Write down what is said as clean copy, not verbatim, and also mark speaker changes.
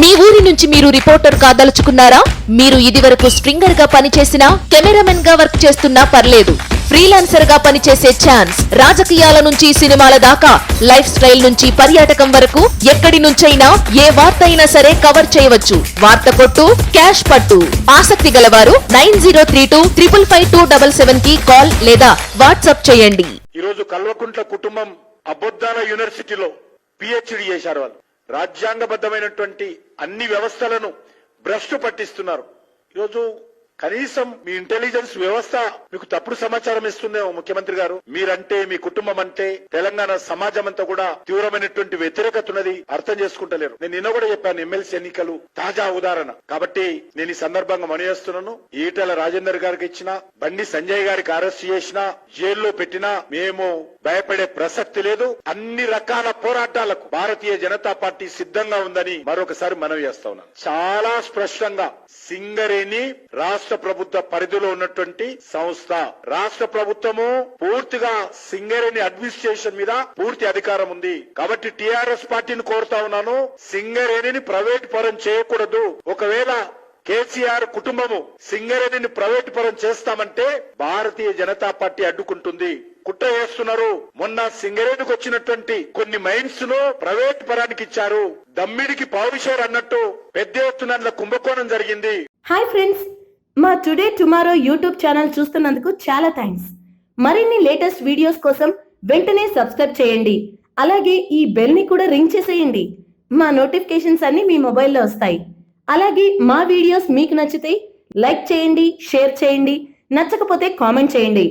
Speaker 1: మీ ఊరి నుంచి మీరు రిపోర్టర్ కాదలుచుకున్నారా? మీరు ఇదివరకు స్ట్రింగర్ గా పనిచేసినా, కెమెరామెన్ గా వర్క్ చేస్తున్నా పర్లేదు. ఫ్రీలాన్సర్ గా పనిచేసే ఛాన్స్. రాజకీయాల నుంచి సినిమాల దాకా, లైఫ్ స్టైల్ నుంచి పర్యాటకం వరకు ఎక్కడి నుంచైనా ఏ వార్త అయినా సరే కవర్ చేయవచ్చు. వార్త కొట్టు, క్యాష్ పట్టు. ఆసక్తి గలవారు 9032555277 కి కాల్ లేదా వాట్సాప్ చేయండి.
Speaker 2: ఈరోజు కల్వకుంట్ల కుటుంబం అబొద్దాల యూనివర్సిటీలో పిహెచ్డి చేశారు. వాళ్ళు రాజ్యాంగబద్ధమైనటువంటి అన్ని వ్యవస్థలను భ్రష్టు పట్టిస్తున్నారు. ఈరోజు కనీసం మీ ఇంటెలిజెన్స్ వ్యవస్థ మీకు తప్పుడు సమాచారం ఇస్తుందేమో. ముఖ్యమంత్రి గారు, మీరంటే, మీ కుటుంబం అంటే తెలంగాణ సమాజం అంతా కూడా తీవ్రమైనటువంటి వ్యతిరేకత ఉన్నది, అర్థం చేసుకుంటలేరు. నేను నిన్న కూడా చెప్పాను, ఎమ్మెల్సీ ఎన్నికలు తాజా ఉదాహరణ. కాబట్టి నేను ఈ సందర్భంగా మనయేస్తున్నాను, ఈటెల రాజేందర్ గారికి ఇచ్చిన, బండి సంజయ్ గారికి అరెస్ట్ చేసినా, జైల్లో పెట్టినా మేము భయపడే ప్రసక్తి లేదు. అన్ని రకాల పోరాటాలకు భారతీయ జనతా పార్టీ సిద్ధంగా ఉందని మరొకసారి మనవి చేస్తా ఉన్నాను. చాలా స్పష్టంగా సింగరేణి రాష్ట్ర ప్రభుత్వ పరిధిలో ఉన్నటువంటి సంస్థ. రాష్ట్ర ప్రభుత్వము పూర్తిగా సింగరేణి అడ్మినిస్ట్రేషన్ మీద పూర్తి అధికారం ఉంది. కాబట్టి టీఆర్ఎస్ పార్టీని కోరుతా ఉన్నాను, సింగరేణిని ప్రైవేట్ పరం చేయకూడదు. ఒకవేళ కేసీఆర్ కుటుంబము సింగరేణిని ప్రైవేట్ పరం చేస్తామంటే భారతీయ జనతా పార్టీ అడ్డుకుంటుంది. కుట్ర చేస్తున్నారు. మొన్న సింగరేణికి వచ్చినటువంటి కొన్ని మైన్స్ ను ప్రైవేట్ పరానికి ఇచ్చారు. దమ్మిడికి పావుషేర్ అన్నట్టు పెద్ద ఎత్తున కుంభకోణం జరిగింది.
Speaker 3: హాయ్ ఫ్రెండ్స్, మా టుడే టుమారో యూట్యూబ్ ఛానల్ చూస్తున్నందుకు చాలా థ్యాంక్స్. మరిన్ని లేటెస్ట్ వీడియోస్ కోసం వెంటనే సబ్స్క్రైబ్ చేయండి. అలాగే ఈ బెల్ ని కూడా రింగ్ చేసేయండి. మా నోటిఫికేషన్స్ అన్ని మీ మొబైల్లో వస్తాయి. అలాగే మా వీడియోస్ మీకు నచ్చితే లైక్ చేయండి, షేర్ చేయండి, నచ్చకపోతే కామెంట్ చేయండి.